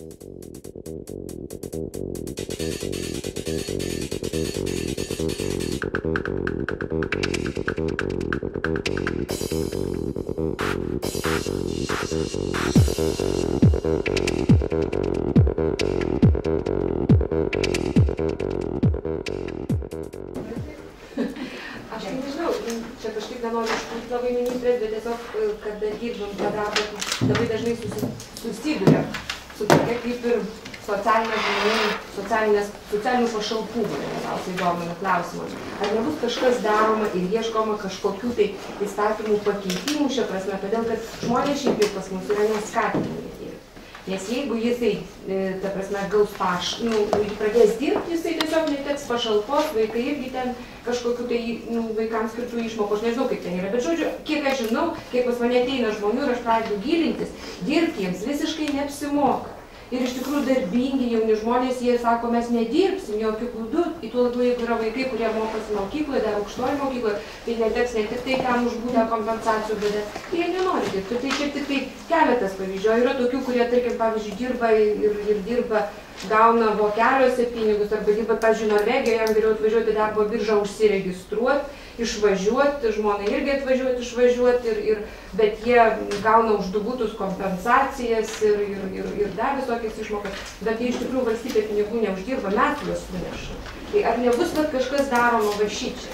Aš tai nežinau, čia kažkaip nenoriu išpūti labai ministrės, bet tiesiog, kada dirbam tą darbą, labai dažnai susiduria su tokia kaip ir socialinių pašalpų, labiausiai domina klausimas. Ar nebus kažkas daroma ir ieškoma kažkokių tai įstatymų pakeitimų šia prasme, todėl kad žmonės šiaip pas mus yra neskatinami. Nes jeigu jisai, ta prasme, gaus pradės dirbti, jisai tiesiog neteks pašalpos, vaikai irgi ten kažkokiu tai vaikams skirtų išmokų, aš nežinau, kaip ten yra, bet žodžiu, kiek aš žinau, kiek pas mane ateina žmonių ir aš pradedu gilintis, dirbti jiems visiškai neapsimoka. Ir iš tikrųjų darbingi jauni žmonės, jie sako, mes nedirbsim jokių būdų, į tuo labiau, jeigu yra vaikai, kurie mokosi mokykloje, dar aukštoje mokykloje, tai neteks ne tik tai ten užbūdę kompensacijų, bet jie nenori dirbti. Tai čia tik tai keletas pavyzdžių. Yra tokių, kurie, tarkim, pavyzdžiui, dirba ir dirba, gauna vokeliuose pinigus, arba dirba, pavyzdžiui, Norvegijoje, jam geriau atvažiuoti darbo biržą, užsiregistruoti, išvažiuoti, žmonai irgi atvažiuoti, išvažiuoti, bet jie gauna už dubutus kompensacijas ir dar visokias išmokas, bet jie iš tikrųjų valstybė pinigų neuždirba, mes juos sunešam. Tai ar nebus kažkas daroma va šičia?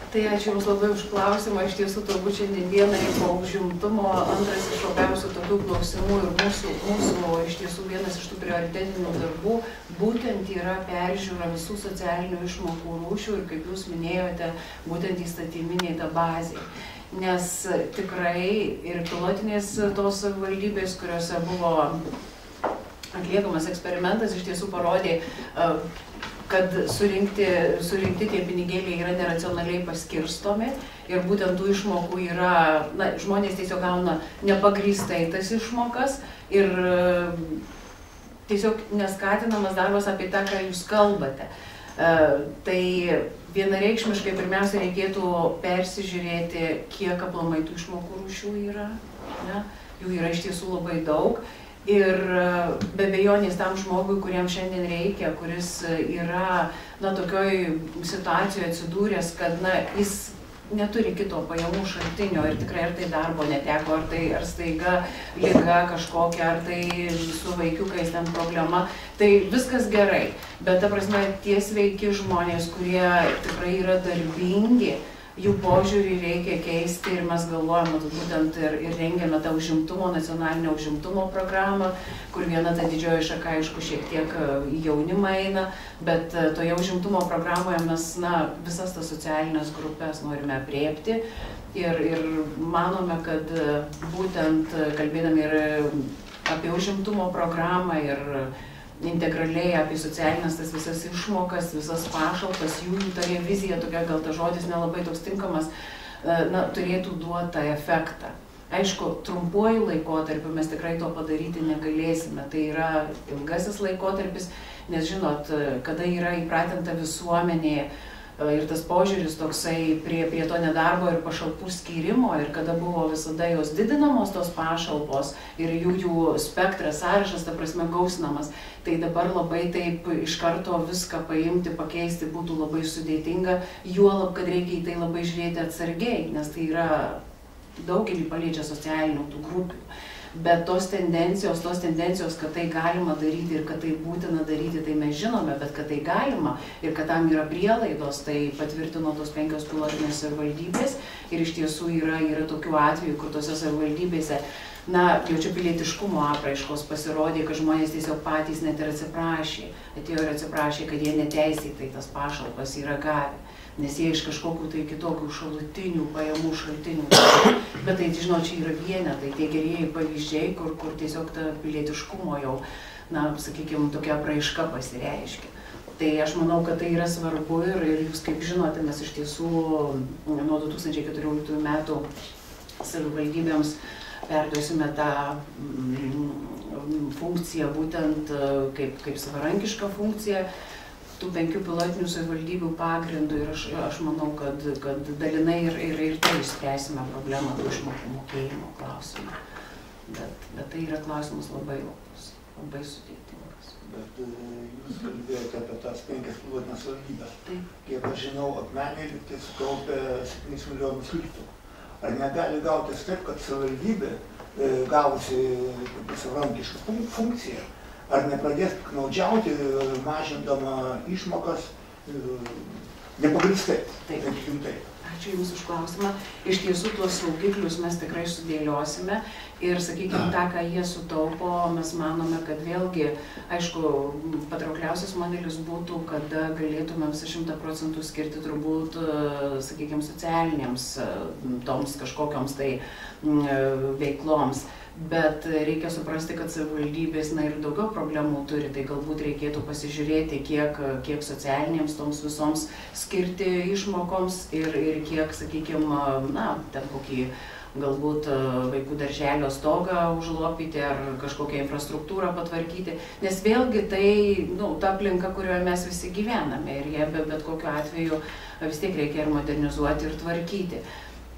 Tai ačiū Jums labai už klausimą, iš tiesų turbūt šiandieną po užimtumo antras iš opiausių tokių klausimų ir mūsų iš tiesų vienas iš tų prioritetinių darbų būtent yra peržiūra visų socialinių išmokų rūšių ir, kaip Jūs minėjote, būtent įstatyminiai ta bazė. Nes tikrai ir pilotinės tos savivaldybės, kuriuose buvo atliekamas eksperimentas, iš tiesų parodė, kad surinkti tie pinigėliai yra neracionaliai paskirstomi ir būtent tų išmokų yra, žmonės tiesiog gauna nepagrįstai tas išmokas ir tiesiog neskatinamas darbas apie tą, ką Jūs kalbate. Tai vienareikšmiškai pirmiausia reikėtų persižiūrėti, kiek aplamai tų išmokų rūšių yra. Jų yra iš tiesų labai daug. Ir be abejonės tam žmogui, kuriam šiandien reikia, kuris yra tokioj situacijoje atsidūręs, kad jis neturi kito pajamų šaltinio ir tikrai ar tai darbo neteko, ar staiga liga kažkokia, ar tai su vaikiukais ten problema, tai viskas gerai. Bet ta prasme, tie sveiki žmonės, kurie tikrai yra darbingi, jų požiūrį reikia keisti ir mes galvojame būtent ir rengiame tą užimtumo, nacionalinę užimtumo programą, kur viena ta didžioji šaka, aišku, šiek tiek į jaunimą eina, bet toje užimtumo programoje mes visas tas socialinės grupės norime aprėpti ir manome, kad būtent kalbėdami ir apie užimtumo programą ir integraliai apie socialinės tas visas išmokas, visas pašalpas, jų ta revizija, tokia gal ta žodis nelabai toks tinkamas, turėtų duotą efektą. Aišku, trumpuoju laikotarpiu mes tikrai to padaryti negalėsime, tai yra ilgasis laikotarpis, nes žinot, kada yra įpratinta visuomenė ir tas požiūris toksai prie to nedarbo ir pašalpų skyrimo ir kada buvo visada jos didinamos tos pašalpos ir jų spektras, sąrašas, ta prasme, gausinamas, tai dabar labai taip iš karto viską paimti, pakeisti būtų labai sudėtinga, juolab, kad reikia į tai labai žiūrėti atsargiai, nes tai yra daugelį paliečia socialinių tų grupių. Bet tos tendencijos, kad tai galima daryti ir kad tai būtina daryti, tai mes žinome, bet kad tai galima ir kad tam yra prielaidos, tai patvirtino tos 5 pilotinės savivaldybės ir iš tiesų yra tokių atvejų, kur tose savivaldybėse, jau čia pilietiškumo apraiškos pasirodė, kad žmonės tiesiog patys net ir atsiprašė, atėjo ir atsiprašė, kad jie neteisėtai tas pašalpas yra gavę, nes jie iš kažkokių tai kitokių šalutinių pajamų šaltinių. Bet tai, žinot, čia yra vienetai, tie gerieji pavyzdžiai, kur tiesiog ta pilietiškumo jau, sakykime, tokia apraiška pasireiškia. Tai aš manau, kad tai yra svarbu ir jūs, kaip žinote, mes iš tiesų nuo 2014 metų savivaldybėms perduosime tą funkciją būtent kaip savarankišką funkciją tų 5 pilotinių savivaldybių pagrindų ir aš manau, kad dalinai ir tai išspręsime problemą tų išmokų mokėjimo klausimą. Bet tai yra klausimas labai opus. labai sudėtingas. Bet jūs kalbėjote apie tas 5 pilotinės savivaldybės. Taip. Kiek aš žinau, Akmenėje lygtai sukaupė 7 milijonus litų. Ar negali gautis taip, kad savivaldybė gavusi savarankišką funkciją, ar nepradės piktnaudžiauti, mažindama išmokas nepagrįstai? Taip. Ačiū Jums už klausimą. Iš tiesų, tuos saugiklius mes tikrai sudėliosime ir, sakykime, tą, ką jie sutaupo, mes manome, kad vėlgi, aišku, patraukliausias modelis būtų, kada galėtume visą 100% skirti turbūt, sakykime, socialinėms toms kažkokioms tai veikloms. Bet reikia suprasti, kad savivaldybės ir daugiau problemų turi, tai galbūt reikėtų pasižiūrėti, kiek socialinėms toms visoms skirti išmokoms ir kiek, sakykime, ten kokį galbūt vaikų darželio stogą užlopyti ar kažkokią infrastruktūrą patvarkyti, nes vėlgi tai ta aplinka, kurioje mes visi gyvename ir jie bet kokiu atveju vis tiek reikia ir modernizuoti ir tvarkyti.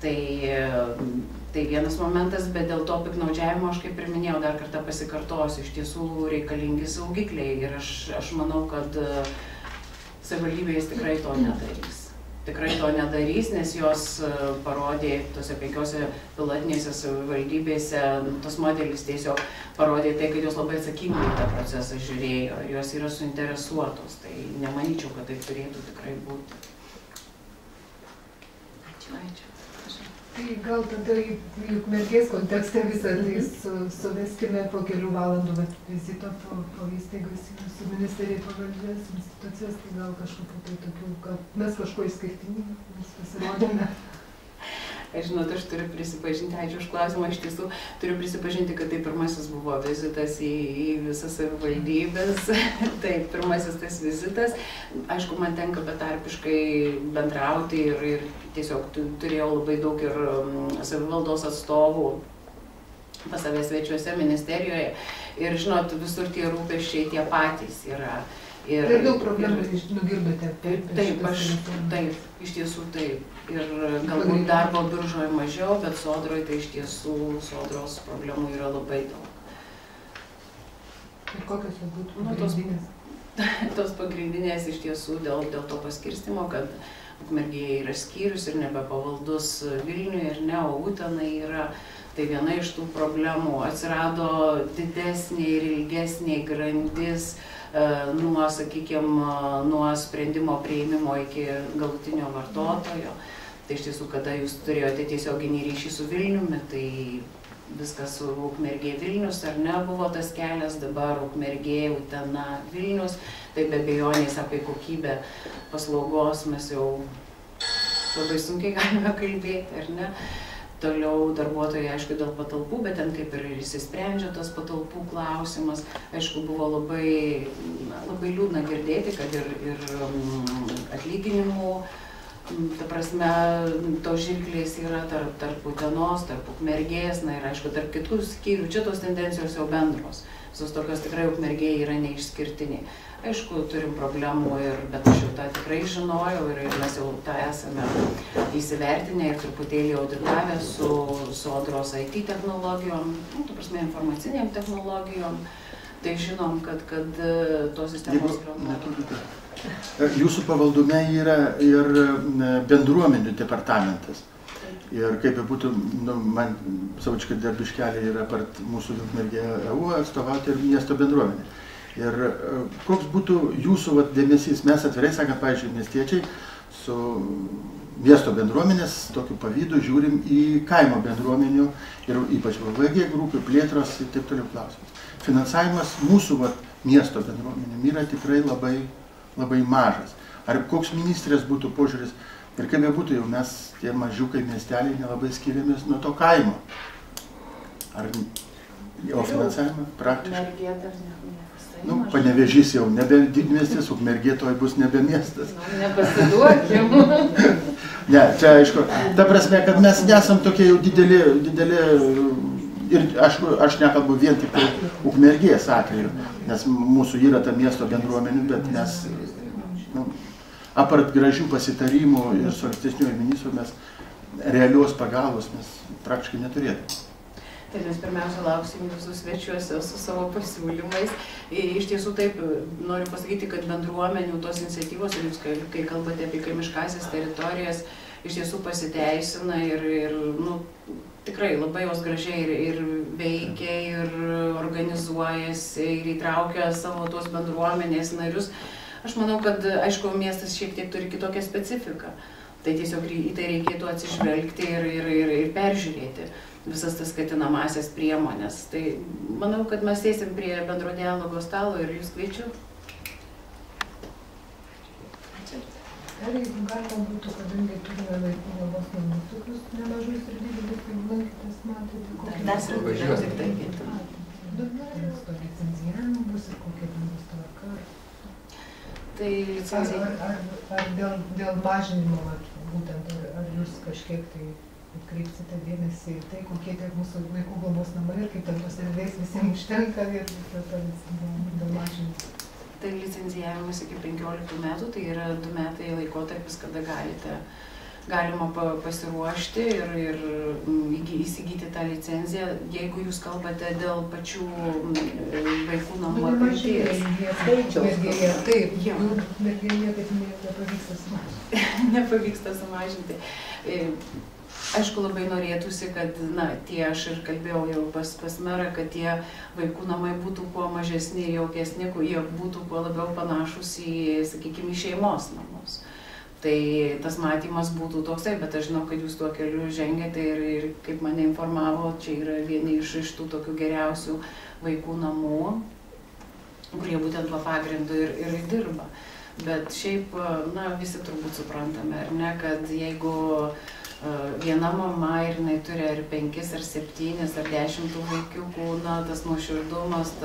Tai vienas momentas, bet dėl to piktnaudžiavimo, aš kaip ir minėjau, dar kartą pasikartosiu, iš tiesų reikalingi saugikliai ir aš manau, kad savivaldybės tikrai to nedarys. Tikrai to nedarys, nes jos parodė tose 5 pilotinėse savivaldybėse, tas modelis tiesiog parodė tai, kad jos labai atsakingai į tą procesą žiūrėjo ir jos yra suinteresuotos, tai nemanyčiau, kad taip turėtų tikrai būti. Ačiū. Tai gal tada į Ukmergės kontekstą visą tai suveskime po kelių valandų vizito po įstaigas su ministerijai pavaldžias institucijas, tai gal kažkokiu tai tokiu, kad mes kažko išskirtiniai, mes pasirodėme. Žinot, aš turiu prisipažinti, ačiū už klausimą, iš tiesų turiu prisipažinti, kad tai pirmasis buvo vizitas į visas savivaldybės, tai pirmasis tas vizitas, aišku, man tenka betarpiškai bendrauti ir tiesiog turėjau labai daug ir savivaldos atstovų pas save svečiuose ministerijoje ir, žinot, visur tie rūpesčiai tie patys yra. Ir daug problemų nugirdote. Taip, iš tiesų taip. Ir galbūt darbo biržoje mažiau, bet sodroje tai iš tiesų sodros problemų yra labai daug. Ir kokios jos būtų pagrindinės? Tos pagrindinės iš tiesų dėl to paskirstimo, kad Ukmergėje yra skyrius ir nebepavaldus Vilniui ir ne, o Utenai yra. Tai viena iš tų problemų. Atsirado didesnė ir ilgesnė grandis nuo, sakykime, nuo sprendimo priėmimo iki galutinio vartotojo. Tai iš tiesų, kada jūs turėjote tiesioginį ryšį su Vilniumi, tai viskas su Ukmergė Vilnius, ar ne, buvo tas kelias, dabar Ukmergė, Utena, Vilnius, tai be abejonės apie kokybę paslaugos mes jau labai sunkiai galime kalbėti, ar ne. Toliau darbuotojai, aišku, dėl patalpų, bet ten kaip ir išsisprendžia tas patalpų klausimas. Aišku, buvo labai liūdna girdėti, kad ir atlyginimų, ta prasme, tos žirklės yra tarp Utenos, tarp Ukmergės, ir aišku, tarp kitų skyrių. Čia tos tendencijos jau bendros. Visos tokios tikrai Ukmergėje yra neišskirtiniai. Aišku, turim problemų, bet aš jau tą tikrai žinojau ir mes jau tą esame įsivertinę ir truputėlį auditavę su sodros IT technologijom, ta prasme, informaciniam technologijom. Tai žinom, kad tos sistemos yra... Jūsų pavaldume yra ir bendruomenių departamentas. Ir kaip būtų, man savočiai darbiškeliai yra part mūsų Ukmergėje EU atstovauti ir miesto bendruomenė. Ir koks būtų jūsų dėmesys, mes atvirai sakant, pavyzdžiui, miestiečiai su miesto bendruomenės tokiu pavydu žiūrim į kaimo bendruomenių ir ypač VG grupių plėtros ir taip toliau klausimus. Finansavimas mūsų miesto bendruomenėm yra tikrai labai mažas. Ar koks ministrės būtų požiūris ir kaip būtų jau mes tie mažiukai miesteliai nelabai skiriamės nuo to kaimo? Ar o finansavimą praktiškai? Panevėžys jau nebe didmiestis, Ukmergė toj bus nebe miestas. Nepasiduokim. Ne, čia aišku, ta prasme, kad mes nesam tokie jau dideli ir aš nekalbu vien tik tai Ukmergės atveju, nes mūsų yra ta miesto bendruomenių, bet mes, apart gražių pasitarimų ir su ankstesniuoju ministru, mes realios pagalbos mes praktiškai neturėtume. Tai mes pirmiausia lauksim jūsų svečiuose su savo pasiūlymais. Iš tiesų taip, noriu pasakyti, kad bendruomenių tos iniciatyvos, ir jūs kai kalbate apie kaimiškąsias teritorijas, iš tiesų pasiteisina ir tikrai labai jos gražiai ir veikia, ir organizuojasi, ir įtraukia savo tos bendruomenės narius. Aš manau, kad, aišku, miestas šiek tiek turi kitokią specifiką. Tai tiesiog į tai reikėtų atsižvelgti ir peržiūrėti visas tas skatinamasias priemonės. Tai manau, kad mes sėsim prie bendro dialogo stalo ir jūs kviečiu. Ar jeigu galima būtų, kadangi turime vaikų globos namus, tokius nemažus ir didelius, kaip lankėtės, matėte, kokie... Dar svarbiau tik tai kiti. Dabar to licencijavimo bus ir kokia ten bus tvarka. Tai licencijavimo... Ar dėl mažinimo, būtent, ar jūs kažkiek tai kreipsite dėmesį į tai, kokie tiek mūsų vaikų globos namai ir kaip ten tos erdvės visiems užtenka ir dėl mažinimo. Tai licencijavimas iki 15 metų, tai yra 2 metai laikotarpis, kada galima pasiruošti ir įsigyti tą licenciją, jeigu jūs kalbate dėl pačių vaikų namų apimties. Taip, mergėje taip nepavyksta sumažinti. Nepavyksta sumažinti. Aišku, labai norėtųsi, kad, tie aš ir kalbėjau jau pas merą, kad tie vaikų namai būtų kuo mažesni ir jaukesni, jie būtų kuo labiau panašus į, sakykime, šeimos namus. Tai tas matymas būtų toksai, bet aš žinau, kad jūs tuo keliu žengėte ir kaip mane informavo, čia yra vieni iš tų tokių geriausių vaikų namų, kurie būtent tuo pagrindu ir dirba. Bet šiaip, visi turbūt suprantame, ar ne, kad jeigu viena mama ir jinai turi ar 5, ar 7, ar 10 vaikiukų, tas nuoširdumas,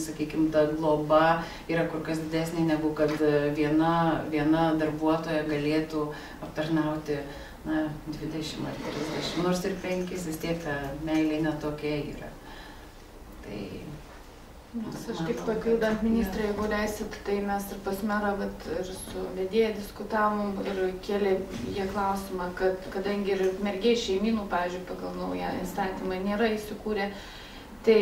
sakykime, ta globa yra kur kas didesnė negu kad viena darbuotoja galėtų aptarnauti 20 ar 30, nors ir 5, vis tiek ta meilė netokia yra. Tai... Aš kaip papildant ministrą, jeigu leisit, tai mes ir pas merą ir su vedėja diskutavom ir kėlė jie klausimą, kad kadangi ir mergiai šeimynų, pavyzdžiui, pagal naują įstatymą nėra įsikūrę, tai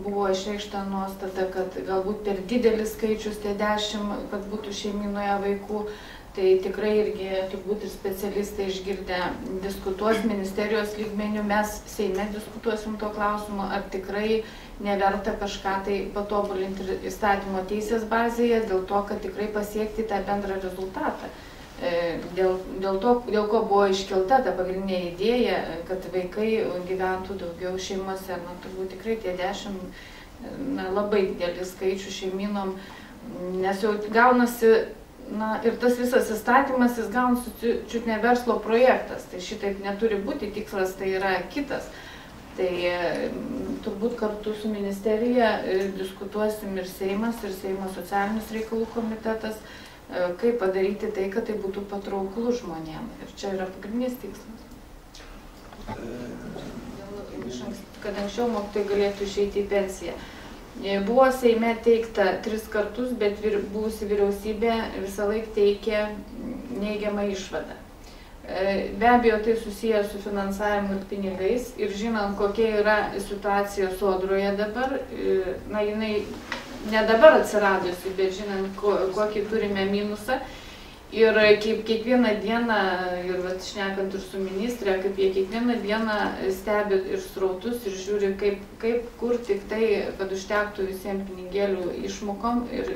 buvo išreikšta nuostata, kad galbūt per didelis skaičius, tie 10, kad būtų šeimynoje vaikų. Tai tikrai irgi turbūt ir specialistai išgirdę diskutuos ministerijos lygmenių, mes Seime diskutuosim to klausimu, ar tikrai neverta kažką tai patobulinti įstatymo teisės bazėje, dėl to, kad tikrai pasiekti tą bendrą rezultatą. Dėl ko buvo iškelta ta pagrindinė idėja, kad vaikai gyventų daugiau šeimose, turbūt tikrai tie 10 labai didelis skaičių šeimynom, nes jau gaunasi. Ir tas visas įstatymas, jis gaunasi čiut ne verslo projektas, tai šitaip neturi būti, tikslas tai yra kitas. Tai turbūt kartu su ministerija diskutuosim ir Seimas, ir Seimo socialinius reikalų komitetas, kaip padaryti tai, kad tai būtų patrauklu žmonėm. Ir čia yra pagrindinis tikslas. Kad anksčiau mokytojai galėtų išeiti į pensiją. Buvo Seime teikta 3 kartus, bet buvusi vyriausybė visą laiką teikė neigiamą išvadą. Be abejo, tai susiję su finansavimu ir pinigais ir žinant, kokia yra situacija Sodroje dabar, jinai ne dabar atsiradusi, bet žinant, kokį turime minusą. Ir kaip kiekvieną dieną, ir šnekant ir su ministrė, kaip jie kiekvieną dieną stebi ir srautus ir žiūri, kur tik tai, kad užtektų visiems pinigėlių išmokom ir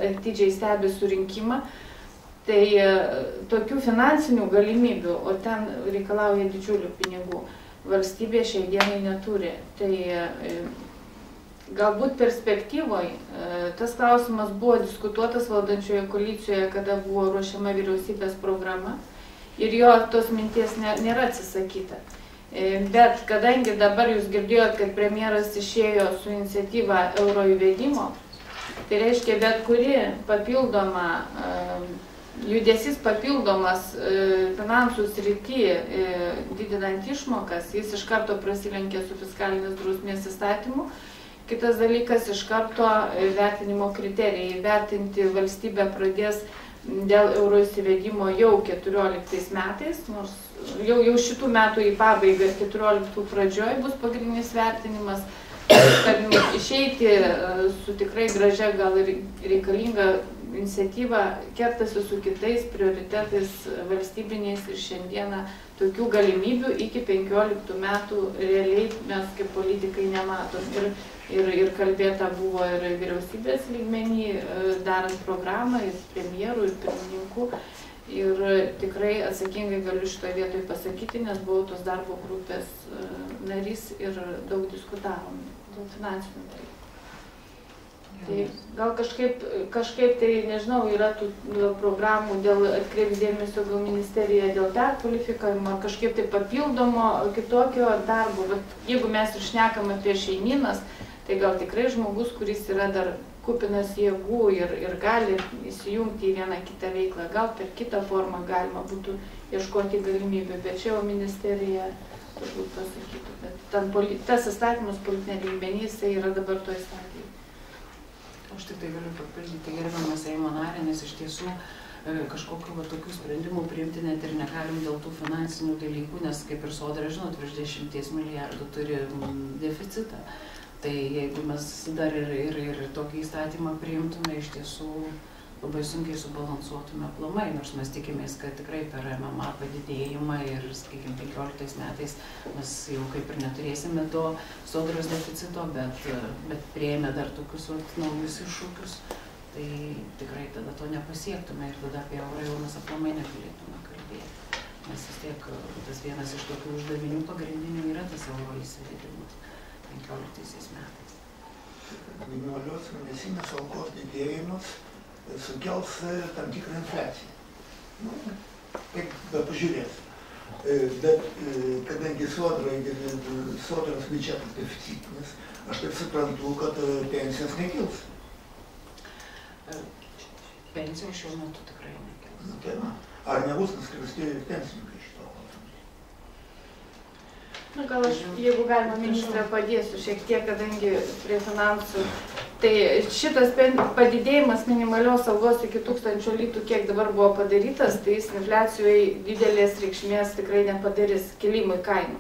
atidžiai stebi surinkimą. Tai tokių finansinių galimybių, o ten reikalauja didžiulių pinigų, valstybė šiai dienai neturi. Tai galbūt perspektyvoje tas klausimas buvo diskutuotas valdančioje koalicijoje, kada buvo ruošiama vyriausybės programa ir jo tos minties nėra atsisakyta. Bet kadangi dabar jūs girdėjot, kad premjeras išėjo su iniciatyva euro įvedimo, tai reiškia bet kuri papildoma judesys papildomas finansų srity, didinant išmokas, jis iš karto prasilenkia su fiskalinės drausmės įstatymu. Kitas dalykas, iš karto vertinimo kriterijai. Vertinti valstybė pradės dėl euro įsivedimo jau 14 metais, nors jau šitų metų į pabaigą ir 14 pradžioj bus pagrindinis vertinimas, kad išeiti su tikrai gražia, gal ir reikalinga iniciatyva, kertasi su kitais prioritetais valstybiniais ir šiandieną tokių galimybių iki 15 metų realiai mes kaip politikai nematom. Ir kalbėta buvo ir vyriausybės lygmenį, darant programą, ir premjerų, ir pirmininkų. Ir tikrai atsakingai galiu šitoje vietoje pasakyti, nes buvau tos darbo grupės narys ir daug diskutavom dėl finansinių dalykų. Tai gal kažkaip tai, nežinau, yra tų programų dėl atkreips dėmesio gal ministerija dėl perkvalifikavimo, kažkaip tai papildomo kitokio darbo. Bet jeigu mes ir šnekam apie šeimynas, tai gal tikrai žmogus, kuris yra dar kupinas jėgų ir gali įsijungti į vieną kitą veiklą, gal per kitą formą galima būtų ieškoti galimybių, bet čia jau ministerija turbūt pasakytų. Bet tas įstatymas politinė lygmenys, tai yra dabar to įstatymai. Aš tik tai galiu papildyti gerbiamą Seimo narę, nes iš tiesų kažkokiu tokių sprendimų priimti net ir negalim dėl tų finansinių dalykų, nes kaip ir Sodra, žinot, virš 10 milijardų turi deficitą. Tai jeigu mes dar ir tokį įstatymą priimtume, iš tiesų labai sunkiai subalansuotume aplamai, nors mes tikimės, kad tikrai per MMA padidėjimą ir, sakykime, 15 metais mes jau kaip ir neturėsime to sodros deficito, bet priėmė dar tokius naujus iššūkius, tai tikrai tada to nepasiektume ir tada apie eurą jau mes aplamai negalėtume kalbėti. Nes vis tiek tas vienas iš tokių uždavinių pagrindinių yra tas euro įsivedimas 15 metais. Minimalios mėnesinės algos didėjimas sukels tam tikrą infliaciją. Kaip be pažiūrės. Bet kadangi sodros biudžetas deficitinis, aš taip suprantu, kad pensijos nekils. Pensijos šiuo metu tikrai nekils. Tai na, ar nebus nuskriausti pensininkai iš to? Gal aš, jeigu galima, ministrė, padėsiu šiek tiek, kadangi prie finansų. Tai šitas padidėjimas minimalios algos iki 1000 litų, kiek dabar buvo padarytas, tai jis infliacijoje didelės reikšmės tikrai nepadarys kilimui kainų.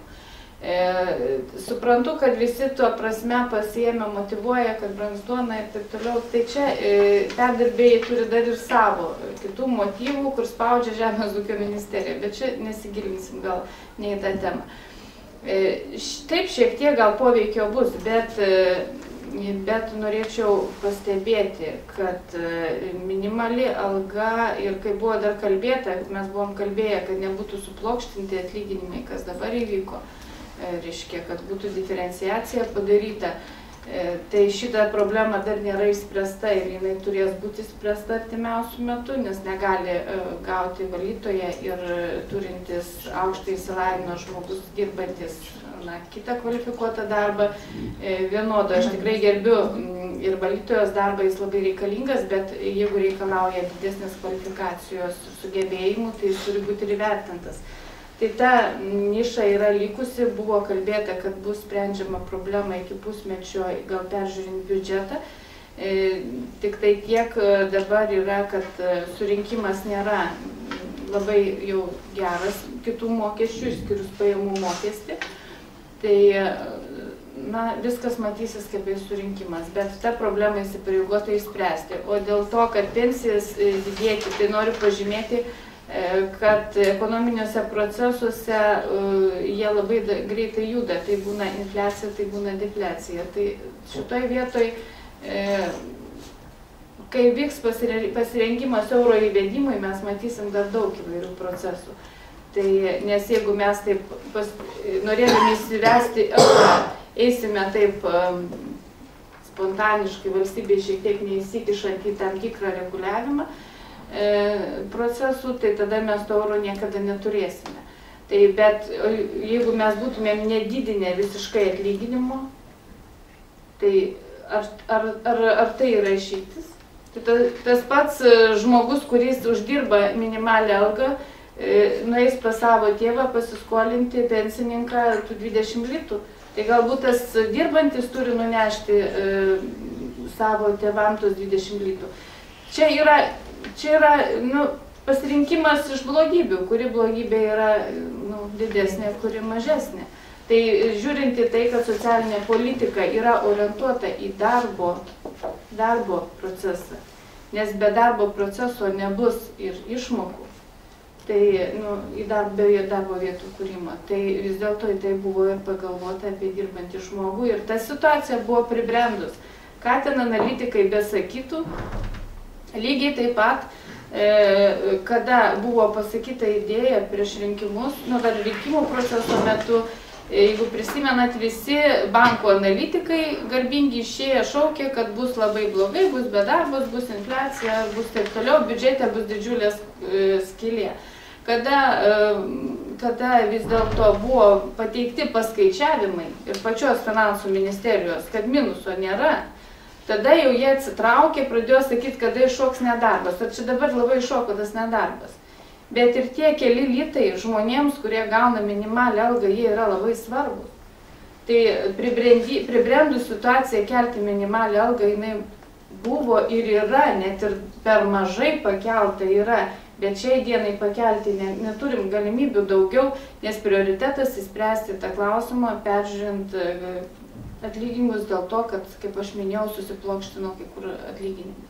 Suprantu, kad visi tuo prasme pasiėmė, motyvuoja, kad brangs duona ir taip toliau. Tai čia perdirbėjai turi dar ir savo kitų motyvų, kur spaudžia Žemės ūkio ministerija, bet čia nesigilinsim gal ne į tą temą. Taip, šiek tiek gal poveikio bus, bet norėčiau pastebėti, kad minimali alga ir kai buvo dar kalbėta, mes buvom kalbėję, kad nebūtų suplokštinti atlyginimai, kas dabar įvyko, reiškia, kad būtų diferenciacija padaryta. Tai šita problema dar nėra išspręsta ir jinai turės būti išspręsta artimiausių metų, nes negali gauti valytoja ir turintis aukštą išsilavinimą žmogus dirbantis kitą kvalifikuotą darbą vienodo. Aš tikrai gerbiu ir valytojos darbą, jis labai reikalingas, bet jeigu reikalauja didesnės kvalifikacijos sugebėjimų, tai jis turi būti ir įvertintas. Tai ta niša yra likusi, buvo kalbėta, kad bus sprendžiama problema iki pusmečio, gal peržiūrint biudžetą. Tik tai tiek dabar yra, kad surinkimas nėra labai jau geras kitų mokesčių, išskyrus pajamų mokestį. Tai viskas matysis kaip surinkimas, bet tą problemą įsipareigota išspręsti. O dėl to, kad pensijas didėti, tai noriu pažymėti, kad ekonominiuose procesuose jie labai greitai juda, tai būna infliacija, tai būna defliacija. Tai šitoj vietoj, kai vyks pasirengimas euro įvedimui, mes matysim dar daug įvairių procesų. Tai, nes jeigu mes taip norėdami įsivesti eurą, eisime taip spontaniškai, valstybėje šiek tiek neįsikišant į tam tikrą reguliavimą, procesų, tai tada mes to euro niekada neturėsime. Tai, bet jeigu mes būtumėm nedidinę visiškai atlyginimo, tai ar tai yra išeitis? Tai tas pats žmogus, kuris uždirba minimalią algą, nueis pas savo tėvą pasiskolinti pensininką tų 20 litų. Tai galbūt tas dirbantis turi nunešti savo tėvam tos 20 litų. čia yra pasirinkimas iš blogybių, kuri blogybė yra didesnė, kuri mažesnė. Tai žiūrint į tai, kad socialinė politika yra orientuota į darbo procesą, nes be darbo proceso nebus ir išmokų, tai į darbo vietų kūrimą. Tai vis dėlto į tai buvo ir pagalvota apie dirbantį žmogų ir ta situacija buvo pribrendus. Ką ten analitikai besakytų, lygiai taip pat, kada buvo pasakyta idėja prieš rinkimus, dar rinkimų proceso metu, jeigu prisimenat, visi banko analitikai garbingi išėję šaukė, kad bus labai blogai, bus bedarbas, bus infliacija, bus taip toliau, biudžete bus didžiulė skylė. Kada vis dėlto buvo pateikti paskaičiavimai ir pačios finansų ministerijos, kad minuso nėra, tada jau jie atsitraukė, pradėjo sakyti, kada iššoks nedarbas. Ar čia dabar labai iššoko tas nedarbas. Bet ir tie keli litai žmonėms, kurie gauna minimalią algą, jie yra labai svarbus. Tai pribrendus situaciją kelti minimalią algą, jinai buvo ir yra, net ir per mažai pakelta yra, bet šiai dienai pakelti neturim galimybių daugiau, nes prioritetas įspręsti tą klausimą, peržiūrint atlyginimus dėl to, kad, kaip aš minėjau, susiplokštino kai kur atlyginimai.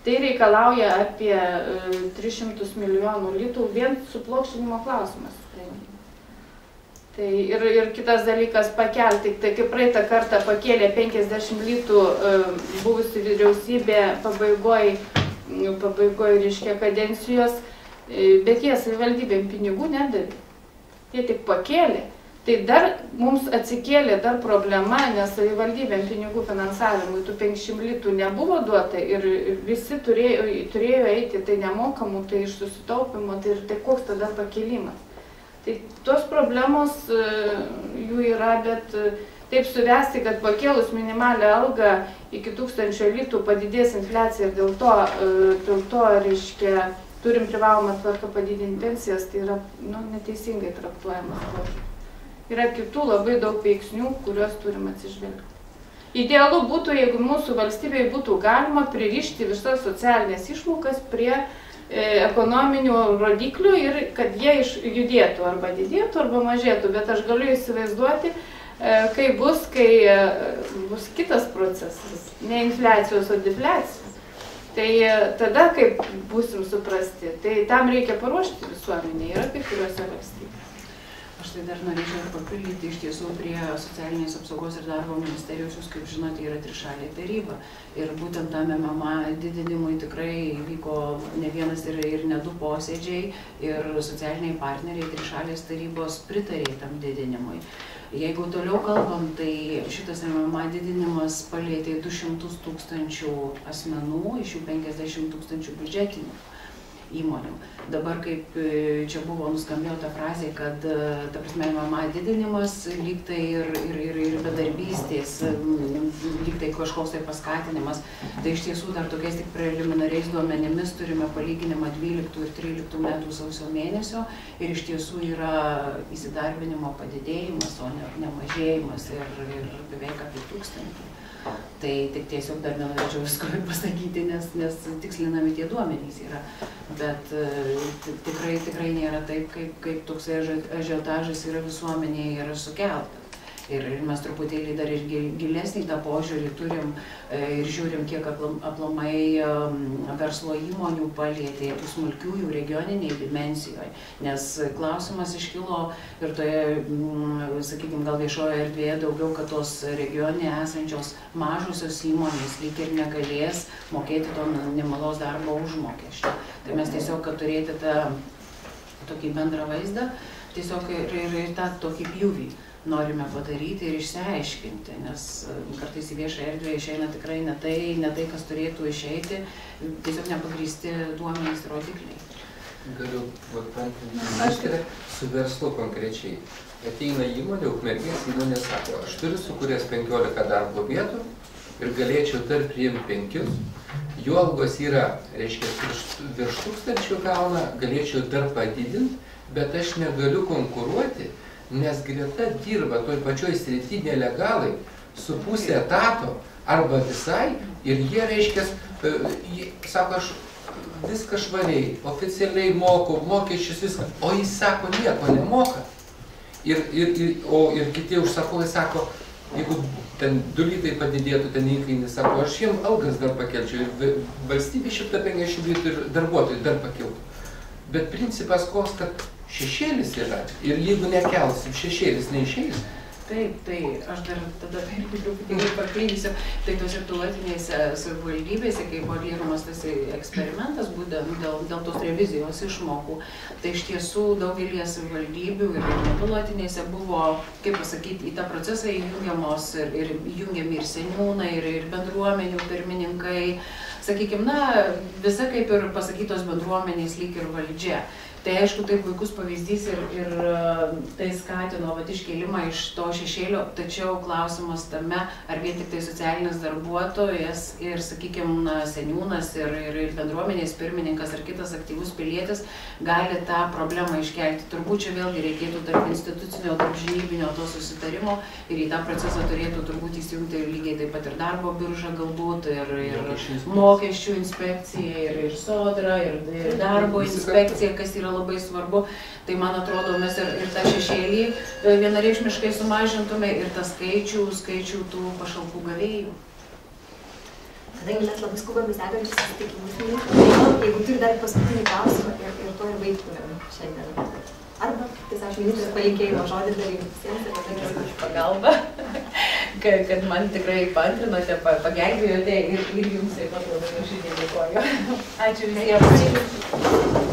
Tai reikalauja apie 300 milijonų litų vien suplokštinimo klausimas. Tai ir kitas dalykas pakelti, tai kaip praeitą kartą pakėlė 50 litų buvusi vyriausybė pabaigoje reiškia kadencijos, bet jie savivaldybėm pinigų nedavė. Jie tik pakėlė. Tai dar mums atsikėlė dar problema, nes savivaldybėm pinigų finansavimui tų 500 litų nebuvo duota ir visi turėjo eiti, tai nemokamų, tai iš susitaupimo, tai koks tada pakėlimas. Tai tos problemos jų yra, bet taip suvesti, kad pakėlus minimalią algą iki 1000 litų padidės infliacija ir dėl to reiškia, turim privalomą tvarką padidinti pensijas, tai yra neteisingai traktuojamas požiūris. Yra kitų labai daug veiksnių, kuriuos turim atsižvelgti. Idealu būtų, jeigu mūsų valstybėje būtų galima pririšti visas socialinės išmokas prie ekonominių rodiklių ir kad jie judėtų arba didėtų arba mažėtų, bet aš galiu įsivaizduoti, kai bus kitas procesas, ne infliacijos, o defliacijos. Tai tada, kaip būsim suprasti, tai tam reikia paruošti visuomenę, yra kai kuriuose valstybėse. Aš tai dar norėčiau papildyti, iš tiesų prie socialinės apsaugos ir darbo ministerijos, jūs kaip žinote, yra trišalė taryba. Ir būtent tam MMA didinimui tikrai vyko ne vienas ir ne du posėdžiai ir socialiniai partneriai trišalės tarybos pritarė tam didinimui. Jeigu toliau kalbam, tai šitas MMA didinimas palėtė 200 000 asmenų, iš jų 50 000 biudžetinių įmonių. Dabar kaip čia buvo nuskambėjo ta frazė, kad ta prasme MMA didinimas lygtai ir bedarbystės, lygtai kažkoks tai paskatinimas. Tai iš tiesų dar tokiais tik preliminariais duomenimis turime palyginimą 12 ir 13 metų sausio mėnesio ir iš tiesų yra įsidarbinimo padidėjimas, o ne mažėjimas ir beveik apie 1000. Tai tik tiesiog dar nenorėčiau visko pasakyti, nes tikslinami tie duomenys yra. Bet tikrai nėra taip, kaip toksai ažiotažas yra visuomenėje yra sukeltas. Ir mes truputėlį dar ir gilesnį tą požiūrį turim ir žiūrim, kiek aplamai verslo įmonių palėtė tų smulkiųjų regioniniai dimensijoje. Nes klausimas iškilo ir toje, sakykime, gal viešoje erdvėje daugiau, kad tos regione esančios mažosios įmonės lyg ir negalės mokėti to minimalaus darbo užmokesčio. Tai mes tiesiog, kad turėti tą tokį bendrą vaizdą, tiesiog ir tą tokį pjūvį norime padaryti ir išsiaiškinti, nes kartais į viešą erdvę išeina tikrai ne tai, kas turėtų išeiti, tiesiog nepagrįsti duomenys ir rodikliai. Galiu paantrinti su verslu konkrečiai. Ateina įmonė, Ukmergės įmonė sako, aš turiu sukūręs 15 darbo vietų ir galėčiau dar priimti 5, jų algos yra, reiškia, virš 1000 gauna, galėčiau dar padidinti, bet aš negaliu konkuruoti, nes greta dirba toj pačioj srity nelegalai su pusė etato arba visai ir jie, reiškia, sako, aš viską švariai, oficialiai moku, mokesčius viską, o jis sako, nieko nemoka. Ir kiti užsakovai sako, jeigu ten 2 litai padidėtų ten įkainis, sako, aš jiem algas dar pakelčiau ir valstybė 150 litų ir darbuotojai dar pakeltų. Bet principas koks, kad šešėlis yra ir jeigu nekelsim, šešėlis neišeis. Taip, tai aš dar tada irgi truputį papildysiu. Tai tose pilotinėse savivaldybėse, kai buvo atliekamas tas eksperimentas būtent dėl tos revizijos išmokų, tai iš tiesų daugelį savivaldybių ir pilotinėse buvo, kaip pasakyti, į tą procesą įjungiami ir seniūnai, ir bendruomenių pirmininkai, sakykime, na, visa kaip ir pasakytos bendruomenės lyg ir valdžia. Tai aišku, tai puikus pavyzdys ir tai skatino iškėlimą iš to šešėlio, tačiau klausimas tame, ar vien tik tai socialinis darbuotojas ir, sakykime, seniūnas ir bendruomenės pirmininkas ar kitas aktyvus pilietis gali tą problemą iškelti. Turbūt čia vėlgi reikėtų tarp institucinio, tarp žinybinio to susitarimo ir į tą procesą turėtų turbūt įsijungti lygiai taip pat ir darbo birža galbūt, ir mokesčių inspekcija, ir sodra, ir darbo inspekcija, kas yra labai svarbu. Tai man atrodo, mes ir tą šešėlį vienareikšmiškai sumažintume ir tą skaičių tų pašalpų gavėjų. Kadangi mes labai skubame sekančius susitikimus, jeigu turi dar paskutinį klausimą ir to ir baigtumėm šiandien. Arba, tiesiog minutės palinkėjimo žodį dar visiems ir tada už pagalbą. Kad man tikrai paantrinote, pagelbėjote ir jums taip pat labai nuoširdžiai dėkoju. Ačiū visiems.